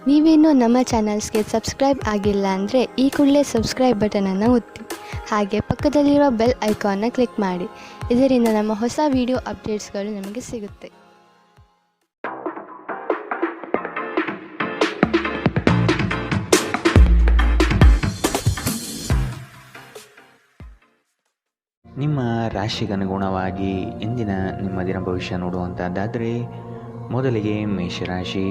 ನೀವೇನೂ ನಮ್ಮ ಚಾನಲ್ಸ್ಗೆ ಸಬ್ಸ್ಕ್ರೈಬ್ ಆಗಿಲ್ಲ ಅಂದರೆ ಈ ಕೂಡಲೇ ಸಬ್ಸ್ಕ್ರೈಬ್ ಬಟನನ್ನು ಒತ್ತಿ. ಹಾಗೆ ಪಕ್ಕದಲ್ಲಿರೋ ಬೆಲ್ ಐಕಾನ್ನ ಕ್ಲಿಕ್ ಮಾಡಿ. ಇದರಿಂದ ನಮ್ಮ ಹೊಸ ವಿಡಿಯೋ ಅಪ್ಡೇಟ್ಸ್ಗಳು ನಿಮಗೆ ಸಿಗುತ್ತೆ. ನಿಮ್ಮ ರಾಶಿಗನುಗುಣವಾಗಿ ಇಂದಿನ ನಿಮ್ಮ ದಿನ ಭವಿಷ್ಯ ನೋಡುವಂಥದ್ದಾದರೆ ಮೊದಲಿಗೆ ಮೇಷರಾಶಿ.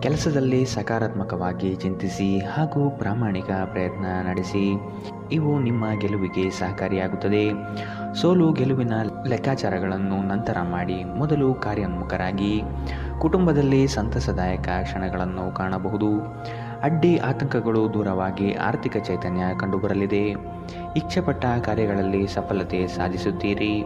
ಕೆಲಸದಲ್ಲಿ ಸಕಾರಾತ್ಮಕವಾಗಿ ಚಿಂತಿಸಿ ಹಾಗೂ ಪ್ರಾಮಾಣಿಕ ಪ್ರಯತ್ನ ನಡೆಸಿ. ಇವು ನಿಮ್ಮ ಗೆಲುವಿಗೆ ಸಹಕಾರಿಯಾಗುತ್ತದೆ. ಸೋಲು ಗೆಲುವಿನ ಲೆಕ್ಕಾಚಾರಗಳನ್ನು ನಂತರ ಮಾಡಿ ಮೊದಲು ಕಾರ್ಯೋನ್ಮುಖರಾಗಿ. ಕುಟುಂಬದಲ್ಲಿ ಸಂತಸದಾಯಕ ಕ್ಷಣಗಳನ್ನು ಕಾಣಬಹುದು. ಅಡ್ಡಿ ಆತಂಕಗಳು ದೂರವಾಗಿ ಆರ್ಥಿಕ ಚೈತನ್ಯ ಕಂಡುಬರಲಿದೆ. ಇಚ್ಛೆಪಟ್ಟ ಕಾರ್ಯಗಳಲ್ಲಿ ಸಫಲತೆ ಸಾಧಿಸುತ್ತೀರಿ.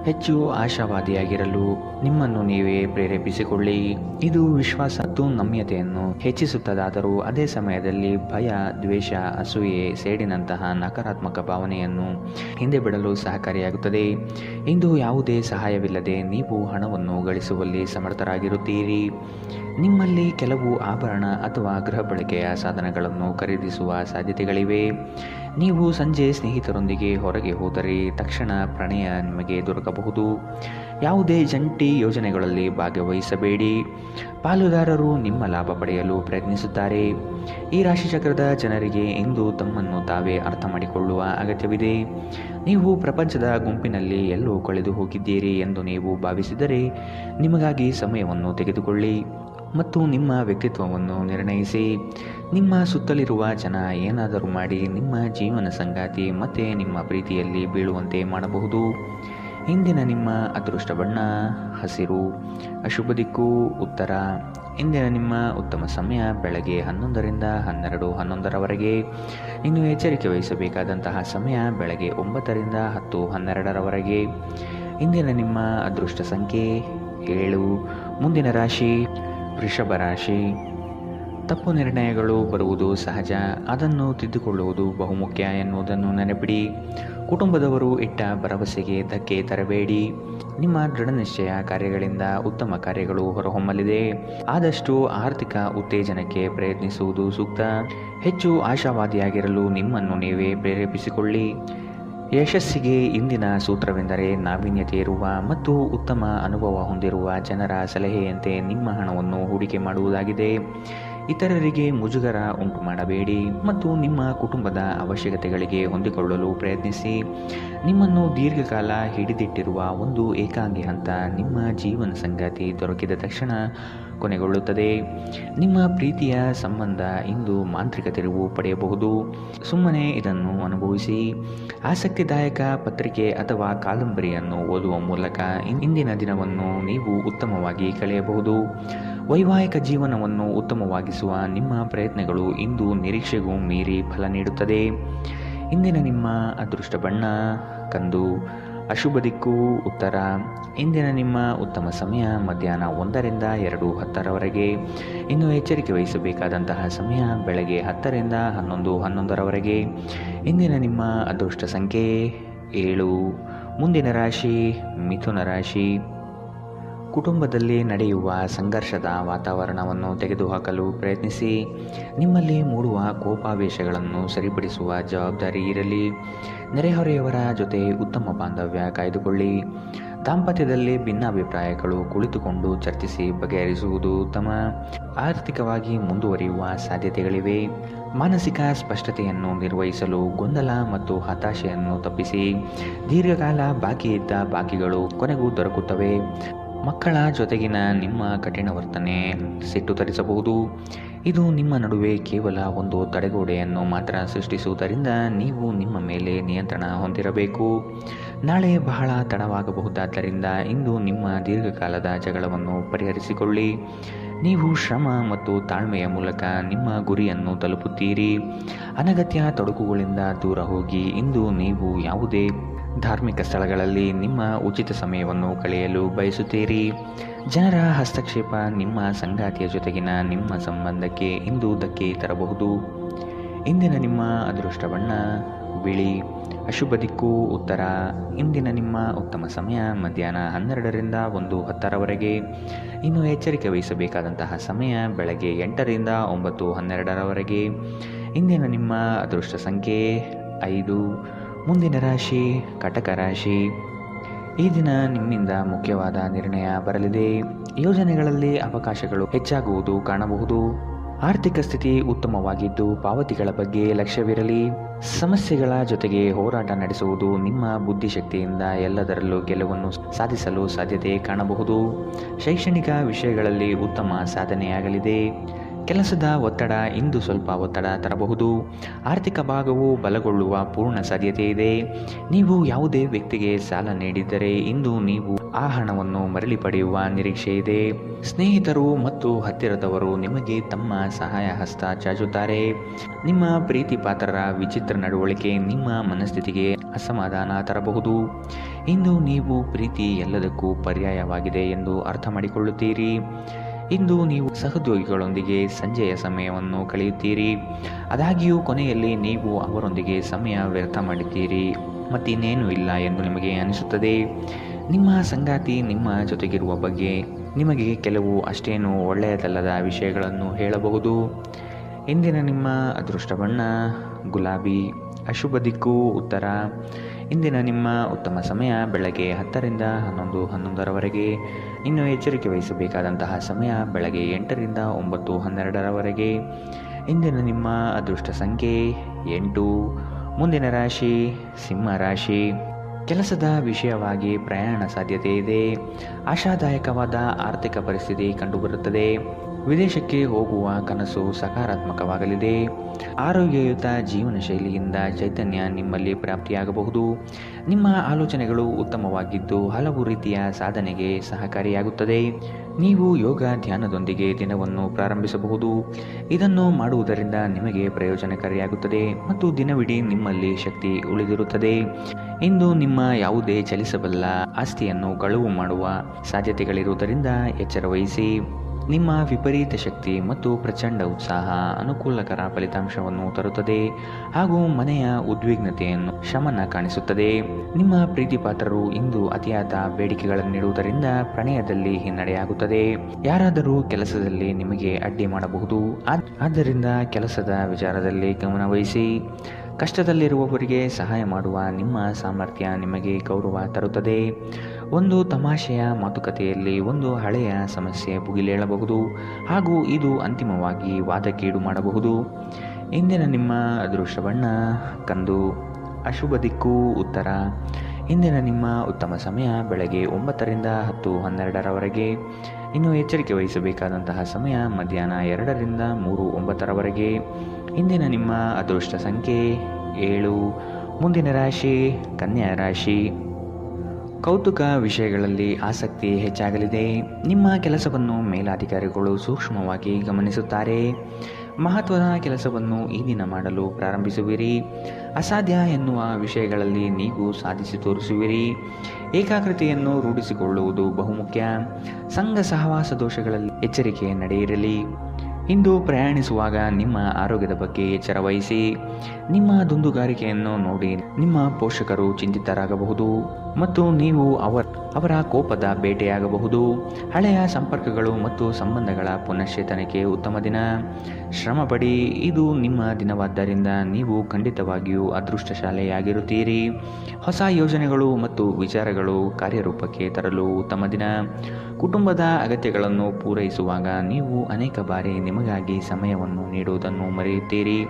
ಹೆಚ್ಚು ಆಶಾವಾದಿಯಾಗಿರಲು ನಿಮ್ಮನ್ನು ನೀವೇ ಪ್ರೇರೇಪಿಸಿಕೊಳ್ಳಿ. ಇದು ವಿಶ್ವಾಸ ಮತ್ತು ನಮ್ಯತೆಯನ್ನು ಹೆಚ್ಚಿಸುತ್ತದಾದರೂ ಅದೇ ಸಮಯದಲ್ಲಿ ಭಯ, ದ್ವೇಷ, ಅಸೂಯೆ, ಸೇಡಿನಂತಹ ನಕಾರಾತ್ಮಕ ಭಾವನೆಯನ್ನು ಹಿಂದೆ ಬಿಡಲು ಸಹಕಾರಿಯಾಗುತ್ತದೆ. ಇಂದು ಯಾವುದೇ ಸಹಾಯವಿಲ್ಲದೆ ನೀವು ಹಣವನ್ನು ಗಳಿಸುವಲ್ಲಿ ಸಮರ್ಥರಾಗಿರುತ್ತೀರಿ. ನಿಮ್ಮಲ್ಲಿ ಕೆಲವು ಆಭರಣ ಅಥವಾ ಗೃಹ ಬಳಕೆಯ ಸಾಧನಗಳನ್ನು ಖರೀದಿಸುವ ಸಾಧ್ಯತೆಗಳಿವೆ. ನೀವು ಸಂಜೆ ಸ್ನೇಹಿತರೊಂದಿಗೆ ಹೊರಗೆ ಹೋದರೆ ತಕ್ಷಣ ಪ್ರಣಯ ನಿಮಗೆ ದೊರಕಬಹುದು. ಯಾವುದೇ ಜಂಟಿ ಯೋಜನೆಗಳಲ್ಲಿ ಭಾಗವಹಿಸಬೇಡಿ. ಪಾಲುದಾರರು ನಿಮ್ಮ ಲಾಭ ಪಡೆಯಲು ಪ್ರಯತ್ನಿಸುತ್ತಾರೆ. ಈ ರಾಶಿಚಕ್ರದ ಜನರಿಗೆ ಇಂದು ತಮ್ಮನ್ನು ತಾವೇ ಅರ್ಥ ಮಾಡಿಕೊಳ್ಳುವ ಅಗತ್ಯವಿದೆ. ನೀವು ಪ್ರಪಂಚದ ಗುಂಪಿನಲ್ಲಿ ಎಲ್ಲೋ ಕಳೆದು ಹೋಗಿದ್ದೀರಿ ಎಂದು ನೀವು ಭಾವಿಸಿದರೆ ನಿಮಗಾಗಿ ಸಮಯವನ್ನು ತೆಗೆದುಕೊಳ್ಳಿ ಮತ್ತು ನಿಮ್ಮ ವ್ಯಕ್ತಿತ್ವವನ್ನು ನಿರ್ಣಯಿಸಿ. ನಿಮ್ಮ ಸುತ್ತಲಿರುವ ಜನ ಏನಾದರೂ ಮಾಡಿ ನಿಮ್ಮ ಜೀವನ ಸಂಗಾತಿ ಮತ್ತು ನಿಮ್ಮ ಪ್ರೀತಿಯಲ್ಲಿ ಬೀಳುವಂತೆ ಮಾಡಬಹುದು. ಇಂದಿನ ನಿಮ್ಮ ಅದೃಷ್ಟ ಬಣ್ಣ ಹಸಿರು. ಅಶುಭ ದಿಕ್ಕು ಉತ್ತರ. ಇಂದಿನ ನಿಮ್ಮ ಉತ್ತಮ ಸಮಯ ಬೆಳಗ್ಗೆ 11ರಿಂದ 12:11ರವರೆಗೆ. ಇನ್ನು ಎಚ್ಚರಿಕೆ ವಹಿಸಬೇಕಾದಂತಹ ಸಮಯ ಬೆಳಗ್ಗೆ 9ರಿಂದ 10:12ರವರೆಗೆ. ಇಂದಿನ ನಿಮ್ಮ ಅದೃಷ್ಟ ಸಂಖ್ಯೆ 7. ಮುಂದಿನ ರಾಶಿ ವೃಷಭ ರಾಶಿ. ತಪ್ಪು ನಿರ್ಣಯಗಳು ಬರುವುದು ಸಹಜ, ಅದನ್ನು ತಿದ್ದುಕೊಳ್ಳುವುದು ಬಹುಮುಖ್ಯ ಎನ್ನುವುದನ್ನು ನೆನಪಿಡಿ. ಕುಟುಂಬದವರು ಇಟ್ಟ ಭರವಸೆಗೆ ಧಕ್ಕೆ ತರಬೇಡಿ. ನಿಮ್ಮ ದೃಢನಿಶ್ಚಯ ಕಾರ್ಯಗಳಿಂದ ಉತ್ತಮ ಕಾರ್ಯಗಳು ಹೊರಹೊಮ್ಮಲಿದೆ. ಆದಷ್ಟು ಆರ್ಥಿಕ ಉತ್ತೇಜನಕ್ಕೆ ಪ್ರಯತ್ನಿಸುವುದು ಸೂಕ್ತ. ಹೆಚ್ಚು ಆಶಾವಾದಿಯಾಗಿರಲು ನಿಮ್ಮನ್ನು ನೀವೇ ಪ್ರೇರೇಪಿಸಿಕೊಳ್ಳಿ. ಯಶಸ್ಸಿಗೆ ಇಂದಿನ ಸೂತ್ರವೆಂದರೆ ನಾವೀನ್ಯತೆ ಇರುವ ಮತ್ತು ಉತ್ತಮ ಅನುಭವ ಹೊಂದಿರುವ ಜನರ ಸಲಹೆಯಂತೆ ನಿಮ್ಮ ಹಣವನ್ನು ಹೂಡಿಕೆ ಮಾಡುವುದಾಗಿದೆ. ಇತರರಿಗೆ ಮುಜುಗರ ಉಂಟು ಮಾಡಬೇಡಿ ಮತ್ತು ನಿಮ್ಮ ಕುಟುಂಬದ ಅವಶ್ಯಕತೆಗಳಿಗೆ ಹೊಂದಿಕೊಳ್ಳಲು ಪ್ರಯತ್ನಿಸಿ. ನಿಮ್ಮನ್ನು ದೀರ್ಘಕಾಲ ಹಿಡಿದಿಟ್ಟಿರುವ ಒಂದು ಏಕಾಂಗಿ ಹಂತ ನಿಮ್ಮ ಜೀವನ ಸಂಗಾತಿ ದೊರಕಿದ ತಕ್ಷಣ ಕೊನೆಗೊಳ್ಳುತ್ತದೆ. ನಿಮ್ಮ ಪ್ರೀತಿಯ ಸಂಬಂಧ ಇಂದು ಮಾಂತ್ರಿಕ ತಿರುವು ಪಡೆಯಬಹುದು. ಸುಮ್ಮನೆ ಇದನ್ನು ಅನುಭವಿಸಿ. ಆಸಕ್ತಿದಾಯಕ ಪತ್ರಿಕೆ ಅಥವಾ ಕಾದಂಬರಿಯನ್ನು ಓದುವ ಮೂಲಕ ಇಂದಿನ ದಿನವನ್ನು ನೀವು ಉತ್ತಮವಾಗಿ ಕಳೆಯಬಹುದು. ವೈವಾಹಿಕ ಜೀವನವನ್ನು ಉತ್ತಮವಾಗಿಸುವ ನಿಮ್ಮ ಪ್ರಯತ್ನಗಳು ಇಂದು ನಿರೀಕ್ಷೆಗೂ ಮೀರಿ ಫಲ ನೀಡುತ್ತದೆ. ಇಂದಿನ ನಿಮ್ಮ ಅದೃಷ್ಟ ಬಣ್ಣ ಕಂದು. ಅಶುಭ ದಿಕ್ಕು ಉತ್ತರ. ಇಂದಿನ ನಿಮ್ಮ ಉತ್ತಮ ಸಮಯ ಮಧ್ಯಾಹ್ನ 1ರಿಂದ 2:10ರವರೆಗೆ. ಇನ್ನು ಎಚ್ಚರಿಕೆ ವಹಿಸಬೇಕಾದಂತಹ ಸಮಯ ಬೆಳಗ್ಗೆ 10ರಿಂದ 11:11ರವರೆಗೆ. ಇಂದಿನ ನಿಮ್ಮ ಅದೃಷ್ಟ ಸಂಖ್ಯೆ 7. ಮುಂದಿನ ರಾಶಿ ಮಿಥುನ ರಾಶಿ. ಕುಟುಂಬದಲ್ಲಿ ನಡೆಯುವ ಸಂಘರ್ಷದ ವಾತಾವರಣವನ್ನು ತೆಗೆದುಹಾಕಲು ಪ್ರಯತ್ನಿಸಿ. ನಿಮ್ಮಲ್ಲಿ ಮೂಡುವ ಕೋಪಾವೇಶಗಳನ್ನು ಸರಿಪಡಿಸುವ ಜವಾಬ್ದಾರಿ ಇರಲಿ. ನೆರೆಹೊರೆಯವರ ಜೊತೆ ಉತ್ತಮ ಬಾಂಧವ್ಯ ಕಾಯ್ದುಕೊಳ್ಳಿ. ದಾಂಪತ್ಯದಲ್ಲಿ ಭಿನ್ನಾಭಿಪ್ರಾಯಗಳು ಕುಳಿತುಕೊಂಡು ಚರ್ಚಿಸಿ ಬಗೆಹರಿಸುವುದು ಉತ್ತಮ. ಆರ್ಥಿಕವಾಗಿ ಮುಂದುವರಿಯುವ ಸಾಧ್ಯತೆಗಳಿವೆ. ಮಾನಸಿಕ ಸ್ಪಷ್ಟತೆಯನ್ನು ನಿರ್ವಹಿಸಲು ಗೊಂದಲ ಮತ್ತು ಹತಾಶೆಯನ್ನು ತಪ್ಪಿಸಿ. ದೀರ್ಘಕಾಲ ಬಾಕಿ ಇದ್ದ ಬಾಕಿಗಳು ಕೊನೆಗೂ ದೊರಕುತ್ತವೆ. ಮಕ್ಕಳ ಜೊತೆಗಿನ ನಿಮ್ಮ ಕಠಿಣ ವರ್ತನೆ ಸಿಟ್ಟು ತರಿಸಬಹುದು. ಇದು ನಿಮ್ಮ ನಡುವೆ ಕೇವಲ ಒಂದು ತಡೆಗೋಡೆಯನ್ನು ಮಾತ್ರ ಸೃಷ್ಟಿಸುವುದರಿಂದ ನೀವು ನಿಮ್ಮ ಮೇಲೆ ನಿಯಂತ್ರಣ ಹೊಂದಿರಬೇಕು. ನಾಳೆ ಬಹಳ ತಡವಾಗಬಹುದಾದ್ದರಿಂದ ಇಂದು ನಿಮ್ಮ ದೀರ್ಘಕಾಲದ ಜಗಳವನ್ನು ಪರಿಹರಿಸಿಕೊಳ್ಳಿ. ನೀವು ಶ್ರಮ ಮತ್ತು ತಾಳ್ಮೆಯ ಮೂಲಕ ನಿಮ್ಮ ಗುರಿಯನ್ನು ತಲುಪುತ್ತೀರಿ. ಅನಗತ್ಯ ತೊಡಕುಗಳಿಂದ ದೂರ ಹೋಗಿ. ಇಂದು ನೀವು ಯಾವುದೇ ಧಾರ್ಮಿಕ ಸ್ಥಳಗಳಲ್ಲಿ ನಿಮ್ಮ ಉಚಿತ ಸಮಯವನ್ನು ಕಳೆಯಲು ಬಯಸುತ್ತೀರಿ. ಜನರ ಹಸ್ತಕ್ಷೇಪ ನಿಮ್ಮ ಸಂಗಾತಿಯ ಜೊತೆಗಿನ ನಿಮ್ಮ ಸಂಬಂಧಕ್ಕೆ ಇಂದು ಧಕ್ಕೆ ತರಬಹುದು. ಇಂದಿನ ನಿಮ್ಮ ಅದೃಷ್ಟ ಬಣ್ಣ ಬಿಳಿ. ಅಶುಭ ದಿಕ್ಕು ಉತ್ತರ. ಇಂದಿನ ನಿಮ್ಮ ಉತ್ತಮ ಸಮಯ ಮಧ್ಯಾಹ್ನ 12ರಿಂದ 1:10ರವರೆಗೆ. ಇನ್ನು ಎಚ್ಚರಿಕೆ ವಹಿಸಬೇಕಾದಂತಹ ಸಮಯ ಬೆಳಗ್ಗೆ 8ರಿಂದ 9:12ರವರೆಗೆ. ಇಂದಿನ ನಿಮ್ಮ ಅದೃಷ್ಟ ಸಂಖ್ಯೆ 5. ಮುಂದಿನ ರಾಶಿ ಕಟಕ ರಾಶಿ. ಈ ದಿನ ನಿಮ್ಮಿಂದ ಮುಖ್ಯವಾದ ನಿರ್ಣಯ ಬರಲಿದೆ. ಯೋಜನೆಗಳಲ್ಲಿ ಅವಕಾಶಗಳು ಹೆಚ್ಚಾಗುವುದು ಕಾಣಬಹುದು. ಆರ್ಥಿಕ ಸ್ಥಿತಿ ಉತ್ತಮವಾಗಿದ್ದು ಪಾವತಿಗಳ ಬಗ್ಗೆ ಲಕ್ಷ್ಯವಿರಲಿ. ಸಮಸ್ಯೆಗಳ ಜೊತೆಗೆ ಹೋರಾಟ ನಡೆಸುವುದು ನಿಮ್ಮ ಬುದ್ಧಿಶಕ್ತಿಯಿಂದ ಎಲ್ಲದರಲ್ಲೂ ಗೆಲುವನ್ನು ಸಾಧಿಸಲು ಸಾಧ್ಯತೆ ಕಾಣಬಹುದು. ಶೈಕ್ಷಣಿಕ ವಿಷಯಗಳಲ್ಲಿ ಉತ್ತಮ ಸಾಧನೆಯಾಗಲಿದೆ. ಕೆಲಸದ ಒತ್ತಡ ಇಂದು ಸ್ವಲ್ಪ ಒತ್ತಡ ತರಬಹುದು. ಆರ್ಥಿಕ ಭಾಗವು ಬಲಗೊಳ್ಳುವ ಪೂರ್ಣ ಸಾಧ್ಯತೆ ಇದೆ. ನೀವು ಯಾವುದೇ ವ್ಯಕ್ತಿಗೆ ಸಾಲ ನೀಡಿದ್ದರೆ ಇಂದು ನೀವು ಆ ಹಣವನ್ನು ಮರಳಿ ಪಡೆಯುವ ನಿರೀಕ್ಷೆ ಇದೆ. ಸ್ನೇಹಿತರು ಮತ್ತು ಹತ್ತಿರದವರು ನಿಮಗೆ ತಮ್ಮ ಸಹಾಯ ಹಸ್ತ ಚಾಚುತ್ತಾರೆ. ನಿಮ್ಮ ಪ್ರೀತಿ ಪಾತ್ರರ ವಿಚಿತ್ರ ನಡವಳಿಕೆ ನಿಮ್ಮ ಮನಸ್ಥಿತಿಗೆ ಅಸಮಾಧಾನ ತರಬಹುದು. ಇಂದು ನೀವು ಪ್ರೀತಿ ಎಲ್ಲದಕ್ಕೂ ಪರ್ಯಾಯವಾಗಿದೆ ಎಂದು ಅರ್ಥ ಮಾಡಿಕೊಳ್ಳುತ್ತೀರಿ. ಇಂದು ನೀವು ಸಹೋದ್ಯೋಗಿಗಳೊಂದಿಗೆ ಸಂಜೆಯ ಸಮಯವನ್ನು ಕಳೆಯುತ್ತೀರಿ. ಆದಾಗ್ಯೂ ಕೊನೆಯಲ್ಲಿ ನೀವು ಅವರೊಂದಿಗೆ ಸಮಯ ವ್ಯರ್ಥ ಮಾಡಿದ್ದೀರಿ ಮತ್ತಿನ್ನೇನೂ ಇಲ್ಲ ಎಂದು ನಿಮಗೆ ಅನಿಸುತ್ತದೆ. ನಿಮ್ಮ ಸಂಗಾತಿ ನಿಮ್ಮ ಜೊತೆಗಿರುವ ಬಗ್ಗೆ ನಿಮಗೆ ಕೆಲವು ಅಷ್ಟೇನೂ ಒಳ್ಳೆಯದಲ್ಲದ ವಿಷಯಗಳನ್ನು ಹೇಳಬಹುದು. ಇಂದಿನ ನಿಮ್ಮ ಅದೃಷ್ಟ ಬಣ್ಣ ಗುಲಾಬಿ. ಅಶುಭ ದಿಕ್ಕು ಉತ್ತರ. ಇಂದಿನ ನಿಮ್ಮ ಉತ್ತಮ ಸಮಯ ಬೆಳಗ್ಗೆ 10ರಿಂದ 11:11ರವರೆಗೆ. ಇನ್ನು ಎಚ್ಚರಿಕೆ ವಹಿಸಬೇಕಾದಂತಹ ಸಮಯ ಬೆಳಗ್ಗೆ 8ರಿಂದ 9:12ರವರೆಗೆ. ಇಂದಿನ ನಿಮ್ಮ ಅದೃಷ್ಟ ಸಂಖ್ಯೆ 8. ಮುಂದಿನ ರಾಶಿ ಸಿಂಹ ರಾಶಿ. ಕೆಲಸದ ವಿಷಯವಾಗಿ ಪ್ರಯಾಣ ಸಾಧ್ಯತೆ ಇದೆ. ಆಶಾದಾಯಕವಾದ ಆರ್ಥಿಕ ಪರಿಸ್ಥಿತಿ ಕಂಡುಬರುತ್ತದೆ. ವಿದೇಶಕ್ಕೆ ಹೋಗುವ ಕನಸು ಸಕಾರಾತ್ಮಕವಾಗಲಿದೆ. ಆರೋಗ್ಯಯುತ ಜೀವನ ಶೈಲಿಯಿಂದ ಚೈತನ್ಯ ನಿಮ್ಮಲ್ಲಿ ಪ್ರಾಪ್ತಿಯಾಗಬಹುದು. ನಿಮ್ಮ ಆಲೋಚನೆಗಳು ಉತ್ತಮವಾಗಿದ್ದು ಹಲವು ರೀತಿಯ ಸಾಧನೆಗೆ ಸಹಕಾರಿಯಾಗುತ್ತದೆ. ನೀವು ಯೋಗ ಧ್ಯಾನದೊಂದಿಗೆ ದಿನವನ್ನು ಪ್ರಾರಂಭಿಸಬಹುದು. ಇದನ್ನು ಮಾಡುವುದರಿಂದ ನಿಮಗೆ ಪ್ರಯೋಜನಕಾರಿಯಾಗುತ್ತದೆ ಮತ್ತು ದಿನವಿಡೀ ನಿಮ್ಮಲ್ಲಿ ಶಕ್ತಿ ಉಳಿದಿರುತ್ತದೆ. ಇಂದು ನಿಮ್ಮ ಯಾವುದೇ ಚಲಿಸಬಲ್ಲ ಆಸ್ತಿಯನ್ನು ಕಳುವು ಮಾಡುವ ಸಾಧ್ಯತೆಗಳಿರುವುದರಿಂದ ಎಚ್ಚರ ವಹಿಸಿ. ನಿಮ್ಮ ವಿಪರೀತ ಶಕ್ತಿ ಮತ್ತು ಪ್ರಚಂಡ ಉತ್ಸಾಹ ಅನುಕೂಲಕರ ಫಲಿತಾಂಶವನ್ನು ತರುತ್ತದೆ ಹಾಗೂ ಮನೆಯ ಉದ್ವಿಗ್ನತೆಯನ್ನು ಶಮನ ಕಾಣಿಸುತ್ತದೆ. ನಿಮ್ಮ ಪ್ರೀತಿಪಾತ್ರರು ಇಂದು ಅತಿಯಾದ ಬೇಡಿಕೆಗಳನ್ನಿಡುವುದರಿಂದ ಪ್ರಣಯದಲ್ಲಿ ಹಿನ್ನಡೆಯಾಗುತ್ತದೆ. ಯಾರಾದರೂ ಕೆಲಸದಲ್ಲಿ ನಿಮಗೆ ಅಡ್ಡಿ ಮಾಡಬಹುದು. ಆದ್ದರಿಂದ ಕೆಲಸದ ವಿಚಾರದಲ್ಲಿ ಗಮನವಹಿಸಿ. ಕಷ್ಟದಲ್ಲಿರುವವರಿಗೆ ಸಹಾಯ ಮಾಡುವ ನಿಮ್ಮ ಸಾಮರ್ಥ್ಯ ನಿಮಗೆ ಗೌರವ ತರುತ್ತದೆ. ಒಂದು ತಮಾಷೆಯ ಮಾತುಕತೆಯಲ್ಲಿ ಒಂದು ಹಳೆಯ ಸಮಸ್ಯೆ ಭುಗಿಲೇಳಬಹುದು ಹಾಗೂ ಇದು ಅಂತಿಮವಾಗಿ ವಾದಕ್ಕೀಡು ಮಾಡಬಹುದು. ಇಂದಿನ ನಿಮ್ಮ ಅದೃಷ್ಟ ಬಣ್ಣ ಕಂದು. ಅಶುಭ ದಿಕ್ಕು ಉತ್ತರ. ಇಂದಿನ ನಿಮ್ಮ ಉತ್ತಮ ಸಮಯ ಬೆಳಗ್ಗೆ 9ರಿಂದ 10:12ರವರೆಗೆ. ಇನ್ನು ಎಚ್ಚರಿಕೆ ವಹಿಸಬೇಕಾದಂತಹ ಸಮಯ ಮಧ್ಯಾಹ್ನ 2ರಿಂದ 3:09ರವರೆಗೆ. ಇಂದಿನ ನಿಮ್ಮ ಅದೃಷ್ಟ ಸಂಖ್ಯೆ 7. ಮುಂದಿನ ರಾಶಿ ಕನ್ಯಾ ರಾಶಿ. ಕೌತುಕ ವಿಷಯಗಳಲ್ಲಿ ಆಸಕ್ತಿ ಹೆಚ್ಚಾಗಲಿದೆ. ನಿಮ್ಮ ಕೆಲಸವನ್ನು ಮೇಲಾಧಿಕಾರಿಗಳು ಸೂಕ್ಷ್ಮವಾಗಿ ಗಮನಿಸುತ್ತಾರೆ. ಮಹತ್ವದ ಕೆಲಸವನ್ನು ಈ ದಿನ ಮಾಡಲು ಪ್ರಾರಂಭಿಸುವಿರಿ. ಅಸಾಧ್ಯ ಎನ್ನುವ ವಿಷಯಗಳಲ್ಲಿ ನೀವು ಸಾಧಿಸಿ ತೋರಿಸುವಿರಿ. ಏಕಾಗ್ರತೆಯನ್ನು ರೂಢಿಸಿಕೊಳ್ಳುವುದು ಬಹುಮುಖ್ಯ. ಸಂಘ ಸಹವಾಸ ದೋಷಗಳಲ್ಲಿ ಎಚ್ಚರಿಕೆ ನಡೆಯಿರಲಿ. ಇಂದು ಪ್ರಯಾಣಿಸುವಾಗ ನಿಮ್ಮ ಆರೋಗ್ಯದ ಬಗ್ಗೆ ಎಚ್ಚರ ವಹಿಸಿ. ನಿಮ್ಮ ದುಂದುಗಾರಿಕೆಯನ್ನು ನೋಡಿ ನಿಮ್ಮ ಪೋಷಕರು ಚಿಂತಿತರಾಗಬಹುದು ಮತ್ತು ನೀವು ಅವರ ಕೋಪದ ಬೇಟೆಯಾಗಬಹುದು. ಹಳೆಯ ಸಂಪರ್ಕಗಳು ಮತ್ತು ಸಂಬಂಧಗಳ ಪುನಶ್ಚೇತನಕ್ಕೆ ಉತ್ತಮ ದಿನ. ಶ್ರಮಪಡಿ. ಇದು ನಿಮ್ಮ ದಿನವಾದ್ದರಿಂದ ನೀವು ಖಂಡಿತವಾಗಿಯೂ ಅದೃಷ್ಟಶಾಲಿಯಾಗಿರುತ್ತೀರಿ. ಹೊಸ ಯೋಜನೆಗಳು ಮತ್ತು ವಿಚಾರಗಳು ಕಾರ್ಯರೂಪಕ್ಕೆ ತರಲು ಉತ್ತಮ ದಿನ. ಕುಟುಂಬದ ಅಗತ್ಯಗಳನ್ನು ಪೂರೈಸುವಾಗ ನೀವು ಅನೇಕ ಬಾರಿ ನಿಮಗಾಗಿ ಸಮಯವನ್ನು ನೀಡುವುದನ್ನು ಮರೆಯುತ್ತೀರಿ.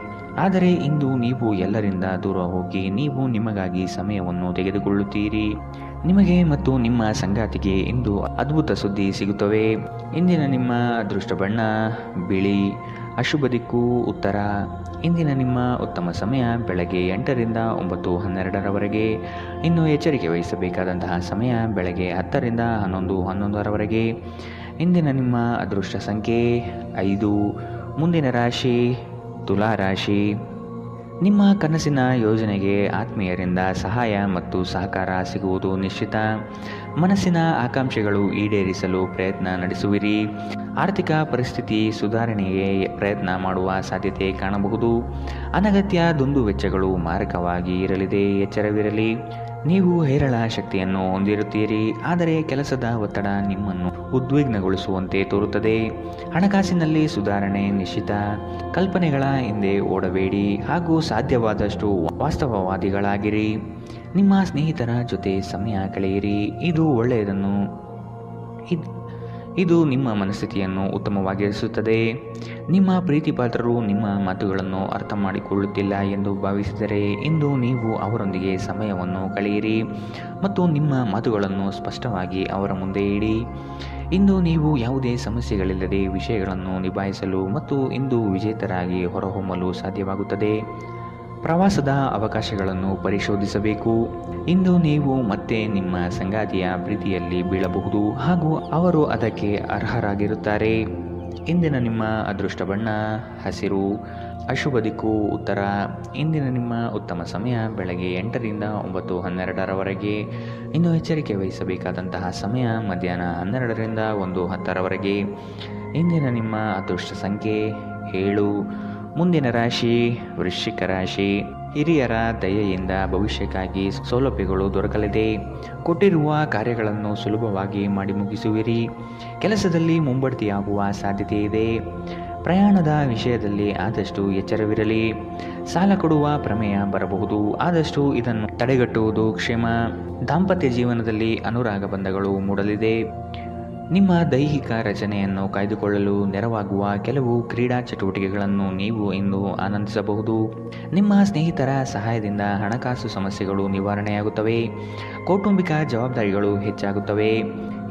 ಆದರೆ ಇಂದು ನೀವು ಎಲ್ಲರಿಂದ ದೂರ ಹೋಗಿ ನೀವು ನಿಮಗಾಗಿ ಸಮಯವನ್ನು ತೆಗೆದುಕೊಳ್ಳುತ್ತೀರಿ. ನಿಮಗೆ ಮತ್ತು ನಿಮ್ಮ ಸಂಗಾತಿಗೆ ಇಂದು ಅದ್ಭುತ ಸುದ್ದಿ ಸಿಗುತ್ತವೆ. ಇಂದಿನ ನಿಮ್ಮ ಅದೃಷ್ಟ ಬಣ್ಣ ಬಿಳಿ. ಅಶುಭ ದಿಕ್ಕು ಉತ್ತರ. ಇಂದಿನ ನಿಮ್ಮ ಉತ್ತಮ ಸಮಯ ಬೆಳಗ್ಗೆ 8ರಿಂದ 9:12ರವರೆಗೆ. ಇನ್ನು ಎಚ್ಚರಿಕೆ ವಹಿಸಬೇಕಾದಂತಹ ಸಮಯ ಬೆಳಗ್ಗೆ 10ರಿಂದ 11:11ರವರೆಗೆ. ಇಂದಿನ ನಿಮ್ಮ ಅದೃಷ್ಟ ಸಂಖ್ಯೆ 5. ಮುಂದಿನ ರಾಶಿ ತುಲಾ ರಾಶಿ. ನಿಮ್ಮ ಕನಸಿನ ಯೋಜನೆಗೆ ಆತ್ಮೀಯರಿಂದ ಸಹಾಯ ಮತ್ತು ಸಹಕಾರ ಸಿಗುವುದು ನಿಶ್ಚಿತ. ಮನಸ್ಸಿನ ಆಕಾಂಕ್ಷೆಗಳು ಈಡೇರಿಸಲು ಪ್ರಯತ್ನ ನಡೆಸುವಿರಿ. ಆರ್ಥಿಕ ಪರಿಸ್ಥಿತಿ ಸುಧಾರಣೆಗೆ ಪ್ರಯತ್ನ ಮಾಡುವ ಸಾಧ್ಯತೆ ಕಾಣಬಹುದು. ಅನಗತ್ಯ ದುಂದುವೆಚ್ಚಗಳು ಮಾರಕವಾಗಿ ಇರಲಿದೆ, ಎಚ್ಚರವಿರಲಿ. ನೀವು ಹೇರಳ ಶಕ್ತಿಯನ್ನು ಹೊಂದಿರುತ್ತೀರಿ, ಆದರೆ ಕೆಲಸದ ಒತ್ತಡ ನಿಮ್ಮನ್ನು ಉದ್ವಿಗ್ನಗೊಳಿಸುವಂತೆ ತೋರುತ್ತದೆ. ಹಣಕಾಸಿನಲ್ಲಿ ಸುಧಾರಣೆ ನಿಶ್ಚಿತ. ಕಲ್ಪನೆಗಳ ಹಿಂದೆ ಓಡಬೇಡಿ ಹಾಗೂ ಸಾಧ್ಯವಾದಷ್ಟು ವಾಸ್ತವವಾದಿಗಳಾಗಿರಿ. ನಿಮ್ಮ ಸ್ನೇಹಿತರ ಜೊತೆ ಸಮಯ ಕಳೆಯಿರಿ, ಇದು ಒಳ್ಳೆಯದನ್ನು ಇದು ನಿಮ್ಮ ಮನಸ್ಥಿತಿಯನ್ನು ಉತ್ತಮವಾಗಿರಿಸುತ್ತದೆ. ನಿಮ್ಮ ಪ್ರೀತಿಪಾತ್ರರು ನಿಮ್ಮ ಮಾತುಗಳನ್ನು ಅರ್ಥ ಮಾಡಿಕೊಳ್ಳುತ್ತಿಲ್ಲ ಎಂದು ಭಾವಿಸಿದರೆ ಇಂದು ನೀವು ಅವರೊಂದಿಗೆ ಸಮಯವನ್ನು ಕಳೆಯಿರಿ ಮತ್ತು ನಿಮ್ಮ ಮಾತುಗಳನ್ನು ಸ್ಪಷ್ಟವಾಗಿ ಅವರ ಮುಂದೆ ಇಡಿ. ಇಂದು ನೀವು ಯಾವುದೇ ಸಮಸ್ಯೆಗಳಿಲ್ಲದೆ ವಿಷಯಗಳನ್ನು ನಿಭಾಯಿಸಲು ಮತ್ತು ಇಂದು ವಿಜೇತರಾಗಿ ಹೊರಹೊಮ್ಮಲು ಸಾಧ್ಯವಾಗುತ್ತದೆ. ಪ್ರವಾಸದ ಅವಕಾಶಗಳನ್ನು ಪರಿಶೋಧಿಸಬೇಕು. ಇಂದು ನೀವು ಮತ್ತೆ ನಿಮ್ಮ ಸಂಗಾತಿಯ ಪ್ರೀತಿಯಲ್ಲಿ ಬೀಳಬಹುದು ಹಾಗೂ ಅವರು ಅದಕ್ಕೆ ಅರ್ಹರಾಗಿರುತ್ತಾರೆ. ಇಂದಿನ ನಿಮ್ಮ ಅದೃಷ್ಟ ಬಣ್ಣ ಹಸಿರು. ಅಶುಭ ದಿಕ್ಕು ಉತ್ತರ. ಇಂದಿನ ನಿಮ್ಮ ಉತ್ತಮ ಸಮಯ ಬೆಳಗ್ಗೆ 8ರಿಂದ 9:12ರವರೆಗೆ. ಇನ್ನು ಎಚ್ಚರಿಕೆ ವಹಿಸಬೇಕಾದಂತಹ ಸಮಯ ಮಧ್ಯಾಹ್ನ 12ರಿಂದ 1:10ರವರೆಗೆ. ಇಂದಿನ ನಿಮ್ಮ ಅದೃಷ್ಟ ಸಂಖ್ಯೆ 7. ಮುಂದಿನ ರಾಶಿ ವೃಶ್ಚಿಕ ರಾಶಿ. ಹಿರಿಯರ ದಯೆಯಿಂದ ಭವಿಷ್ಯಕ್ಕಾಗಿ ಸೌಲಭ್ಯಗಳು ದೊರಕಲಿದೆ. ಕೊಟ್ಟಿರುವ ಕಾರ್ಯಗಳನ್ನು ಸುಲಭವಾಗಿ ಮಾಡಿ ಮುಗಿಸುವಿರಿ. ಕೆಲಸದಲ್ಲಿ ಮುಂಬಡ್ತಿಯಾಗುವ ಸಾಧ್ಯತೆ ಇದೆ. ಪ್ರಯಾಣದ ವಿಷಯದಲ್ಲಿ ಆದಷ್ಟು ಎಚ್ಚರವಿರಲಿ. ಸಾಲ ಕೊಡುವ ಪ್ರಮೇಯ ಬರಬಹುದು, ಆದಷ್ಟು ಇದನ್ನು ತಡೆಗಟ್ಟುವುದು ಕ್ಷೇಮ. ದಾಂಪತ್ಯ ಜೀವನದಲ್ಲಿ ಅನುರಾಗ ಬಂಧಗಳು ಮೂಡಲಿದೆ. ನಿಮ್ಮ ದೈಹಿಕ ರಚನೆಯನ್ನು ಕಾಯ್ದುಕೊಳ್ಳಲು ನೆರವಾಗುವ ಕೆಲವು ಕ್ರೀಡಾ ಚಟುವಟಿಕೆಗಳನ್ನು ನೀವು ಇಂದು ಆನಂದಿಸಬಹುದು. ನಿಮ್ಮ ಸ್ನೇಹಿತರ ಸಹಾಯದಿಂದ ಹಣಕಾಸು ಸಮಸ್ಯೆಗಳು ನಿವಾರಣೆಯಾಗುತ್ತವೆ. ಕೌಟುಂಬಿಕ ಜವಾಬ್ದಾರಿಗಳು ಹೆಚ್ಚಾಗುತ್ತವೆ.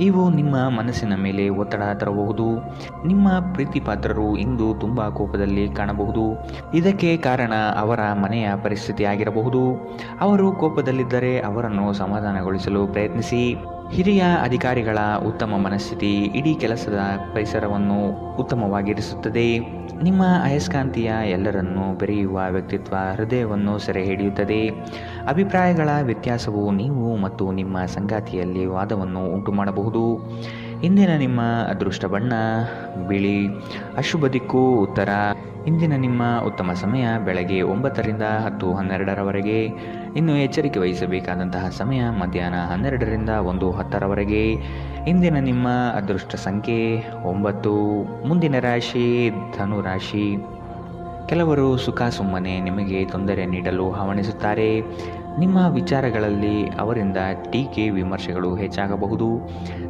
ಇವು ನಿಮ್ಮ ಮನಸ್ಸಿನ ಮೇಲೆ ಒತ್ತಡ ತರಬಹುದು. ನಿಮ್ಮ ಪ್ರೀತಿಪಾತ್ರರು ಇಂದು ತುಂಬ ಕೋಪದಲ್ಲಿ ಕಾಣಬಹುದು. ಇದಕ್ಕೆ ಕಾರಣ ಅವರ ಮನೆಯ ಪರಿಸ್ಥಿತಿ ಆಗಿರಬಹುದು. ಅವರು ಕೋಪದಲ್ಲಿದ್ದರೆ ಅವರನ್ನು ಸಮಾಧಾನಗೊಳಿಸಲು ಪ್ರಯತ್ನಿಸಿ. ಹಿರಿಯ ಅಧಿಕಾರಿಗಳ ಉತ್ತಮ ಮನಸ್ಥಿತಿ ಇಡೀ ಕೆಲಸದ ಪರಿಸರವನ್ನು ಉತ್ತಮವಾಗಿರಿಸುತ್ತದೆ. ನಿಮ್ಮ ಅಯಸ್ಕಾಂತೀಯ ಎಲ್ಲರನ್ನೂ ಬೆರೆಯುವ ವ್ಯಕ್ತಿತ್ವ ಹೃದಯವನ್ನು ಸೆರೆ ಹಿಡಿಯುತ್ತದೆ. ಅಭಿಪ್ರಾಯಗಳ ವ್ಯತ್ಯಾಸವು ನೀವು ಮತ್ತು ನಿಮ್ಮ ಸಂಗಾತಿಯಲ್ಲಿ ವಾದವನ್ನು ಉಂಟುಮಾಡಬಹುದು. ಇಂದಿನ ನಿಮ್ಮ ಅದೃಷ್ಟ ಬಣ್ಣ ಬಿಳಿ. ಅಶುಭ ದಿಕ್ಕು ಉತ್ತರ. ಇಂದಿನ ನಿಮ್ಮ ಉತ್ತಮ ಸಮಯ ಬೆಳಗ್ಗೆ 9ರಿಂದ 10:12ರವರೆಗೆ. ಇನ್ನು ಎಚ್ಚರಿಕೆ ವಹಿಸಬೇಕಾದಂತಹ ಸಮಯ ಮಧ್ಯಾಹ್ನ 12ರಿಂದ 1:10ರವರೆಗೆ. ಇಂದಿನ ನಿಮ್ಮ ಅದೃಷ್ಟ ಸಂಖ್ಯೆ 9. ಮುಂದಿನ ರಾಶಿ ಧನು ರಾಶಿ. ಕೆಲವರು ಸುಖ ಸುಮ್ಮನೆ ನಿಮಗೆ ತೊಂದರೆ ನೀಡಲು ಹವಣಿಸುತ್ತಾರೆ. ನಿಮ್ಮ ವಿಚಾರಗಳಲ್ಲಿ ಅವರಿಂದ ಟೀಕೆ ವಿಮರ್ಶೆಗಳು ಹೆಚ್ಚಾಗಬಹುದು.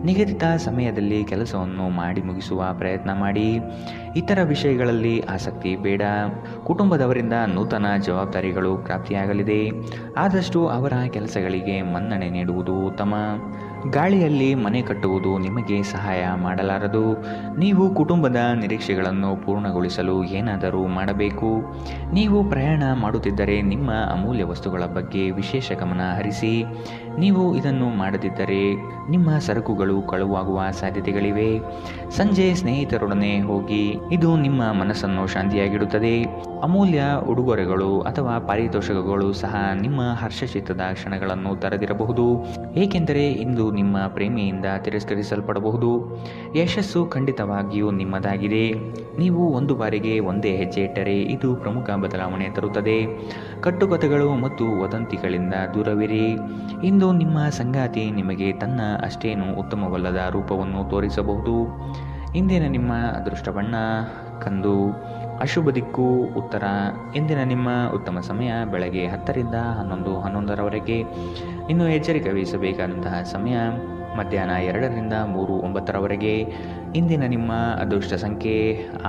ನಿಗದಿತ ಸಮಯದಲ್ಲಿ ಕೆಲಸವನ್ನು ಮಾಡಿ ಮುಗಿಸುವ ಪ್ರಯತ್ನ ಮಾಡಿ. ಇತರ ವಿಷಯಗಳಲ್ಲಿ ಆಸಕ್ತಿ ಬೇಡ. ಕುಟುಂಬದವರಿಂದ ನೂತನ ಜವಾಬ್ದಾರಿಗಳು ಪ್ರಾಪ್ತಿಯಾಗಲಿದೆ. ಆದಷ್ಟು ಅವರ ಕೆಲಸಗಳಿಗೆ ಮನ್ನಣೆ ನೀಡುವುದು ಉತ್ತಮ. ಗಾಳಿಯಲ್ಲಿ ಮನೆ ಕಟ್ಟುವುದು ನಿಮಗೆ ಸಹಾಯ ಮಾಡಲಾರದು. ನೀವು ಕುಟುಂಬದ ನಿರೀಕ್ಷೆಗಳನ್ನು ಪೂರ್ಣಗೊಳಿಸಲು ಏನಾದರೂ ಮಾಡಬೇಕು. ನೀವು ಪ್ರಯಾಣ ಮಾಡುತ್ತಿದ್ದರೆ ನಿಮ್ಮ ಅಮೂಲ್ಯ ವಸ್ತುಗಳ ಬಗ್ಗೆ ವಿಶೇಷ ಗಮನ ಹರಿಸಿ. ನೀವು ಇದನ್ನು ಮಾಡದಿದ್ದರೆ ನಿಮ್ಮ ಸರಕುಗಳು ಕಳುವಾಗುವ ಸಾಧ್ಯತೆಗಳಿವೆ. ಸಂಜೆ ಸ್ನೇಹಿತರೊಡನೆ ಹೋಗಿ, ಇದು ನಿಮ್ಮ ಮನಸ್ಸನ್ನು ಶಾಂತಿಯಾಗಿಡುತ್ತದೆ. ಅಮೂಲ್ಯ ಉಡುಗೊರೆಗಳು ಅಥವಾ ಪಾರಿತೋಷಕಗಳು ಸಹ ನಿಮ್ಮ ಹರ್ಷಚಿತ್ತದ ಕ್ಷಣಗಳನ್ನು ತರದಿರಬಹುದು, ಏಕೆಂದರೆ ಇಂದು ನಿಮ್ಮ ಪ್ರೇಮಿಯಿಂದ ತಿರಸ್ಕರಿಸಲ್ಪಡಬಹುದು. ಯಶಸ್ಸು ಖಂಡಿತವಾಗಿಯೂ ನಿಮ್ಮದಾಗಿದೆ. ನೀವು ಒಂದು ಬಾರಿಗೆ ಒಂದೇ ಹೆಜ್ಜೆ ಇಟ್ಟರೆ ಇದು ಪ್ರಮುಖ ಬದಲಾವಣೆ ತರುತ್ತದೆ. ಕಟ್ಟುಕತೆಗಳು ಮತ್ತು ವದಂತಿಗಳಿಂದ ದೂರವಿರಿ. ಇಂದು ನಿಮ್ಮ ಸಂಗಾತಿ ನಿಮಗೆ ತನ್ನ ಅಷ್ಟೇನೂ ಉತ್ತಮವಲ್ಲದ ರೂಪವನ್ನು ತೋರಿಸಬಹುದು. ಇಂದಿನ ನಿಮ್ಮ ಅದೃಷ್ಟ ಬಣ್ಣ ಕಂದು. ಅಶುಭ ದಿಕ್ಕು ಉತ್ತರ. ಇಂದಿನ ನಿಮ್ಮ ಉತ್ತಮ ಸಮಯ ಬೆಳಗ್ಗೆ 10ರಿಂದ 11:11ರವರೆಗೆ. ಇನ್ನು ಎಚ್ಚರಿಕೆ ವಹಿಸಬೇಕಾದಂತಹ ಸಮಯ ಮಧ್ಯಾಹ್ನ 2ರಿಂದ 3:09ರವರೆಗೆ. ಇಂದಿನ ನಿಮ್ಮ ಅದೃಷ್ಟ ಸಂಖ್ಯೆ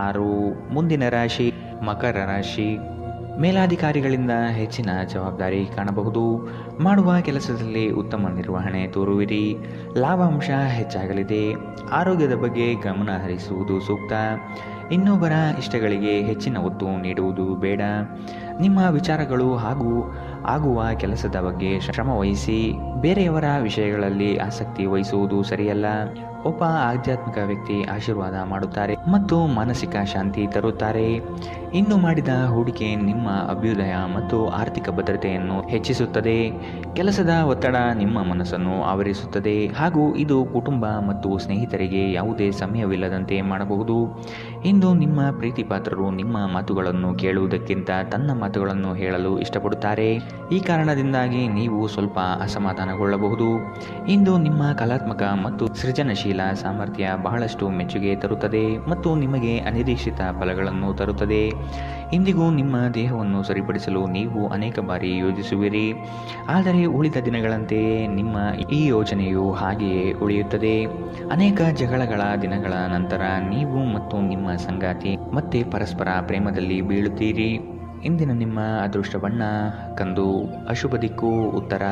6. ಮುಂದಿನ ರಾಶಿ ಮಕರ ರಾಶಿ. ಮೇಲಾಧಿಕಾರಿಗಳಿಂದ ಹೆಚ್ಚಿನ ಜವಾಬ್ದಾರಿ ಕಾಣಬಹುದು. ಮಾಡುವ ಕೆಲಸದಲ್ಲಿ ಉತ್ತಮ ನಿರ್ವಹಣೆ ತೋರುವಿರಿ. ಲಾಭಾಂಶ ಹೆಚ್ಚಾಗಲಿದೆ. ಆರೋಗ್ಯದ ಬಗ್ಗೆ ಗಮನ ಹರಿಸುವುದು ಸೂಕ್ತ. ಇನ್ನೊಬ್ಬರ ಇಷ್ಟಗಳಿಗೆ ಹೆಚ್ಚಿನ ಒತ್ತು ನೀಡುವುದು ಬೇಡ. ನಿಮ್ಮ ವಿಚಾರಗಳು ಹಾಗೂ ಆಗುವ ಕೆಲಸದ ಬಗ್ಗೆ ಶ್ರಮ ವಹಿಸಿ. ಬೇರೆಯವರ ವಿಷಯಗಳಲ್ಲಿ ಆಸಕ್ತಿ ವಹಿಸುವುದು ಸರಿಯಲ್ಲ. ಒಬ್ಬ ಆಧ್ಯಾತ್ಮಿಕ ವ್ಯಕ್ತಿ ಆಶೀರ್ವಾದ ಮಾಡುತ್ತಾರೆ ಮತ್ತು ಮಾನಸಿಕ ಶಾಂತಿ ತರುತ್ತಾರೆ. ಇನ್ನು ಮಾಡಿದ ಹೂಡಿಕೆ ನಿಮ್ಮ ಅಭ್ಯುದಯ ಮತ್ತು ಆರ್ಥಿಕ ಭದ್ರತೆಯನ್ನು ಹೆಚ್ಚಿಸುತ್ತದೆ. ಕೆಲಸದ ಒತ್ತಡ ನಿಮ್ಮ ಮನಸ್ಸನ್ನು ಆವರಿಸುತ್ತದೆ ಹಾಗೂ ಇದು ಕುಟುಂಬ ಮತ್ತು ಸ್ನೇಹಿತರಿಗೆ ಯಾವುದೇ ಸಮಯವಿಲ್ಲದಂತೆ ಮಾಡಬಹುದು. ಇಂದು ನಿಮ್ಮ ಪ್ರೀತಿ ಪಾತ್ರರು ನಿಮ್ಮ ಮಾತುಗಳನ್ನು ಕೇಳುವುದಕ್ಕಿಂತ ತನ್ನ ಮಾತುಗಳನ್ನು ಹೇಳಲು ಇಷ್ಟಪಡುತ್ತಾರೆ. ಈ ಕಾರಣದಿಂದಾಗಿ ನೀವು ಸ್ವಲ್ಪ ಅಸಮಾಧಾನಗೊಳ್ಳಬಹುದು. ಇಂದು ನಿಮ್ಮ ಕಲಾತ್ಮಕ ಮತ್ತು ಸೃಜನಶೀಲ ಸಾಮರ್ಥ್ಯ ಬಹಳಷ್ಟು ಮೆಚ್ಚುಗೆ ತರುತ್ತದೆ ಮತ್ತು ನಿಮಗೆ ಅನಿರೀಕ್ಷಿತ ಫಲಗಳನ್ನು ತರುತ್ತದೆ. ಇಂದಿಗೂ ನಿಮ್ಮ ದೇಹವನ್ನು ಸರಿಪಡಿಸಲು ನೀವು ಅನೇಕ ಬಾರಿ ಯೋಜಿಸುವಿರಿ, ಆದರೆ ಉಳಿದ ದಿನಗಳಂತೆಯೇ ನಿಮ್ಮ ಈ ಯೋಜನೆಯು ಹಾಗೆಯೇ ಉಳಿಯುತ್ತದೆ. ಅನೇಕ ಜಗಳಗಳ ದಿನಗಳ ನಂತರ ನೀವು ಮತ್ತು ನಿಮ್ಮ ಸಂಗಾತಿ ಮತ್ತೆ ಪರಸ್ಪರ ಪ್ರೇಮದಲ್ಲಿ ಬೀಳುತ್ತೀರಿ. ಇಂದಿನ ನಿಮ್ಮ ಅದೃಷ್ಟ ಬಣ್ಣ ಕಂದು, ಅಶುಭ ದಿಕ್ಕು ಉತ್ತರ.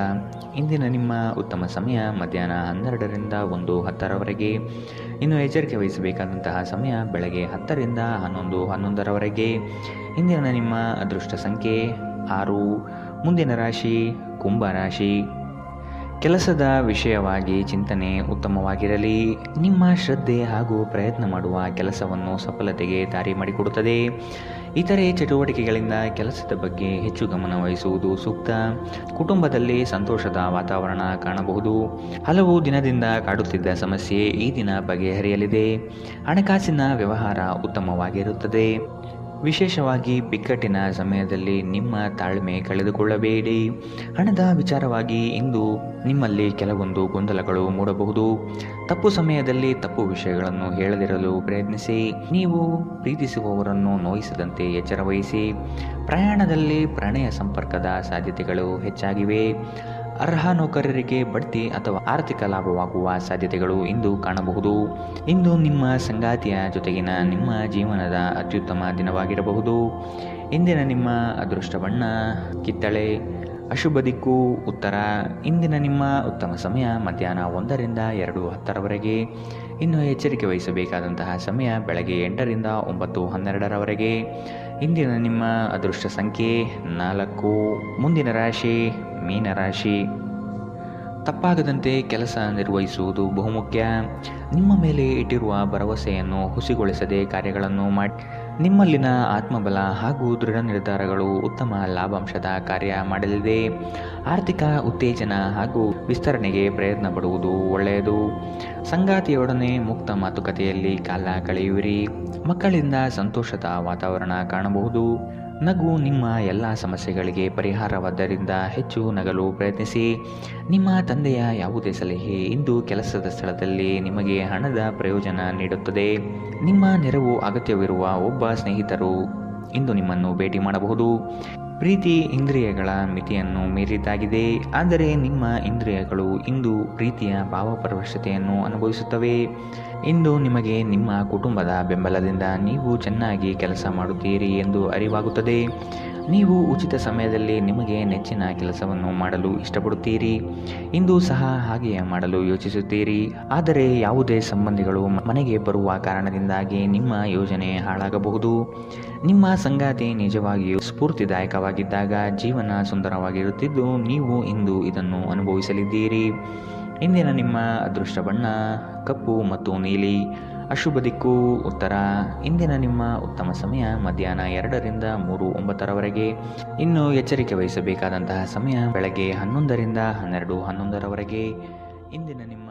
ಇಂದಿನ ನಿಮ್ಮ ಉತ್ತಮ ಸಮಯ ಮಧ್ಯಾಹ್ನ 12ರಿಂದ 1:10ರವರೆಗೆ. ಇನ್ನು ಎಚ್ಚರಿಕೆ ವಹಿಸಬೇಕಾದಂತಹ ಸಮಯ ಬೆಳಗ್ಗೆ 10ರಿಂದ 11:11ರವರೆಗೆ. ಇಂದಿನ ನಿಮ್ಮ ಅದೃಷ್ಟ ಸಂಖ್ಯೆ 6. ಮುಂದಿನ ರಾಶಿ ಕುಂಭ ರಾಶಿ. ಕೆಲಸದ ವಿಷಯವಾಗಿ ಚಿಂತನೆ ಉತ್ತಮವಾಗಿರಲಿ. ನಿಮ್ಮ ಶ್ರದ್ಧೆ ಹಾಗೂ ಪ್ರಯತ್ನ ಮಾಡುವ ಕೆಲಸವನ್ನು ಸಫಲತೆಗೆ ದಾರಿ ಮಾಡಿಕೊಡುತ್ತದೆ. ಇತರೆ ಚಟುವಟಿಕೆಗಳಿಂದ ಕೆಲಸದ ಬಗ್ಗೆ ಹೆಚ್ಚು ಗಮನ ವಹಿಸುವುದು ಸೂಕ್ತ. ಕುಟುಂಬದಲ್ಲಿ ಸಂತೋಷದ ವಾತಾವರಣ ಕಾಣಬಹುದು. ಹಲವು ದಿನದಿಂದ ಕಾಡುತ್ತಿದ್ದ ಸಮಸ್ಯೆ ಈ ದಿನ ಬಗೆಹರಿಯಲಿದೆ. ಹಣಕಾಸಿನ ವ್ಯವಹಾರ ಉತ್ತಮವಾಗಿರುತ್ತದೆ. ವಿಶೇಷವಾಗಿ ಬಿಕ್ಕಟ್ಟಿನ ಸಮಯದಲ್ಲಿ ನಿಮ್ಮ ತಾಳ್ಮೆ ಕಳೆದುಕೊಳ್ಳಬೇಡಿ. ಹಣದ ವಿಚಾರವಾಗಿ ಇಂದು ನಿಮ್ಮಲ್ಲಿ ಕೆಲವೊಂದು ಗೊಂದಲಗಳು ಮೂಡಬಹುದು. ತಪ್ಪು ಸಮಯದಲ್ಲಿ ತಪ್ಪು ವಿಷಯಗಳನ್ನು ಹೇಳದಿರಲು ಪ್ರಯತ್ನಿಸಿ. ನೀವು ಪ್ರೀತಿಸುವವರನ್ನು ನೋಯಿಸದಂತೆ ಎಚ್ಚರ ವಹಿಸಿ. ಪ್ರಯಾಣದಲ್ಲಿ ಪ್ರಣಯ ಸಂಪರ್ಕದ ಸಾಧ್ಯತೆಗಳು ಹೆಚ್ಚಾಗಿವೆ. ಅರ್ಹ ನೌಕರರಿಗೆ ಬಡ್ತಿ ಅಥವಾ ಆರ್ಥಿಕ ಲಾಭವಾಗುವ ಸಾಧ್ಯತೆಗಳು ಇಂದು ಕಾಣಬಹುದು. ಇಂದು ನಿಮ್ಮ ಸಂಗಾತಿಯ ಜೊತೆಗಿನ ನಿಮ್ಮ ಜೀವನದ ಅತ್ಯುತ್ತಮ ದಿನವಾಗಿರಬಹುದು. ಇಂದಿನ ನಿಮ್ಮ ಅದೃಷ್ಟ ಬಣ್ಣ ಕಿತ್ತಳೆ, ಅಶುಭ ದಿಕ್ಕು ಉತ್ತರ. ಇಂದಿನ ನಿಮ್ಮ ಉತ್ತಮ ಸಮಯ ಮಧ್ಯಾಹ್ನ 1ರಿಂದ 2:10ರವರೆಗೆ. ಇನ್ನು ಎಚ್ಚರಿಕೆ ವಹಿಸಬೇಕಾದಂತಹ ಸಮಯ ಬೆಳಗ್ಗೆ 8ರಿಂದ 9:12ರವರೆಗೆ. ಇಂದಿನ ನಿಮ್ಮ ಅದೃಷ್ಟ ಸಂಖ್ಯೆ 4. ಮುಂದಿನ ರಾಶಿ ಮೀನರಾಶಿ. ತಪ್ಪಾಗದಂತೆ ಕೆಲಸ ನಿರ್ವಹಿಸುವುದು ಬಹುಮುಖ್ಯ. ನಿಮ್ಮ ಮೇಲೆ ಇಟ್ಟಿರುವ ಭರವಸೆಯನ್ನು ಹುಸಿಗೊಳಿಸದೆ ಕಾರ್ಯಗಳನ್ನು ಮಾಡಿ. ನಿಮ್ಮಲ್ಲಿನ ಆತ್ಮಬಲ ಹಾಗೂ ದೃಢ ನಿರ್ಧಾರಗಳು ಉತ್ತಮ ಲಾಭಾಂಶದ ಕಾರ್ಯ ಮಾಡಲಿದೆ. ಆರ್ಥಿಕ ಉತ್ತೇಜನ ಹಾಗೂ ವಿಸ್ತರಣೆಗೆ ಪ್ರಯತ್ನ ಪಡುವುದು ಒಳ್ಳೆಯದು. ಸಂಗಾತಿಯೊಡನೆ ಮುಕ್ತ ಮಾತುಕತೆಯಲ್ಲಿ ಕಾಲ ಕಳೆಯುವಿರಿ. ಮಕ್ಕಳಿಂದ ಸಂತೋಷದ ವಾತಾವರಣ ಕಾಣಬಹುದು. ನಗು ನಿಮ್ಮ ಎಲ್ಲ ಸಮಸ್ಯೆಗಳಿಗೆ ಪರಿಹಾರವಾದ್ದರಿಂದ ಹೆಚ್ಚು ನಗಲು ಪ್ರಯತ್ನಿಸಿ. ನಿಮ್ಮ ತಂದೆಯ ಯಾವುದೇ ಸಲಹೆ ಇಂದು ಕೆಲಸದ ಸ್ಥಳದಲ್ಲಿ ನಿಮಗೆ ಹಣದ ಪ್ರಯೋಜನ ನೀಡುತ್ತದೆ. ನಿಮ್ಮ ನೆರವು ಅಗತ್ಯವಿರುವ ಒಬ್ಬ ಸ್ನೇಹಿತರು ಇಂದು ನಿಮ್ಮನ್ನು ಭೇಟಿ ಮಾಡಬಹುದು. ಪ್ರೀತಿ ಇಂದ್ರಿಯಗಳ ಮಿತಿಯನ್ನು ಮೀರಿದ್ದಾಗಿದೆ, ಆದರೆ ನಿಮ್ಮ ಇಂದ್ರಿಯಗಳು ಇಂದು ಪ್ರೀತಿಯ ಭಾವಪರವಶತೆಯನ್ನು ಅನುಭವಿಸುತ್ತವೆ. ಇಂದು ನಿಮಗೆ ನಿಮ್ಮ ಕುಟುಂಬದ ಬೆಂಬಲದಿಂದ ನೀವು ಚೆನ್ನಾಗಿ ಕೆಲಸ ಮಾಡುತ್ತೀರಿ ಎಂದು ಅರಿವಾಗುತ್ತದೆ. ನೀವು ಉಚಿತ ಸಮಯದಲ್ಲಿ ನಿಮಗೆ ನೆಚ್ಚಿನ ಕೆಲಸವನ್ನು ಮಾಡಲು ಇಷ್ಟಪಡುತ್ತೀರಿ. ಇಂದು ಸಹ ಹಾಗೆಯೇ ಮಾಡಲು ಯೋಚಿಸುತ್ತೀರಿ, ಆದರೆ ಯಾವುದೇ ಸಂಬಂಧಿಗಳು ಮನೆಗೆ ಬರುವ ಕಾರಣದಿಂದಾಗಿ ನಿಮ್ಮ ಯೋಜನೆ ಹಾಳಾಗಬಹುದು. ನಿಮ್ಮ ಸಂಗಾತಿ ನಿಜವಾಗಿಯೂ ಸ್ಫೂರ್ತಿದಾಯಕವಾಗಿದ್ದಾಗ ಜೀವನ ಸುಂದರವಾಗಿರುತ್ತಿದ್ದು ನೀವು ಇಂದು ಇದನ್ನು ಅನುಭವಿಸಲಿದ್ದೀರಿ. ಇಂದಿನ ನಿಮ್ಮ ಅದೃಷ್ಟ ಬಣ್ಣ ಕಪ್ಪು ಮತ್ತು ನೀಲಿ, ಅಶುಭ ದಿಕ್ಕು ಉತ್ತರ. ಇಂದಿನ ನಿಮ್ಮ ಉತ್ತಮ ಸಮಯ ಮಧ್ಯಾಹ್ನ 2ರಿಂದ 3:09ರವರೆಗೆ. ಇನ್ನು ಎಚ್ಚರಿಕೆ ವಹಿಸಬೇಕಾದಂತಹ ಸಮಯ ಬೆಳಗ್ಗೆ 11ರಿಂದ 12:11ರವರೆಗೆ. ಇಂದಿನ ನಿಮ್ಮ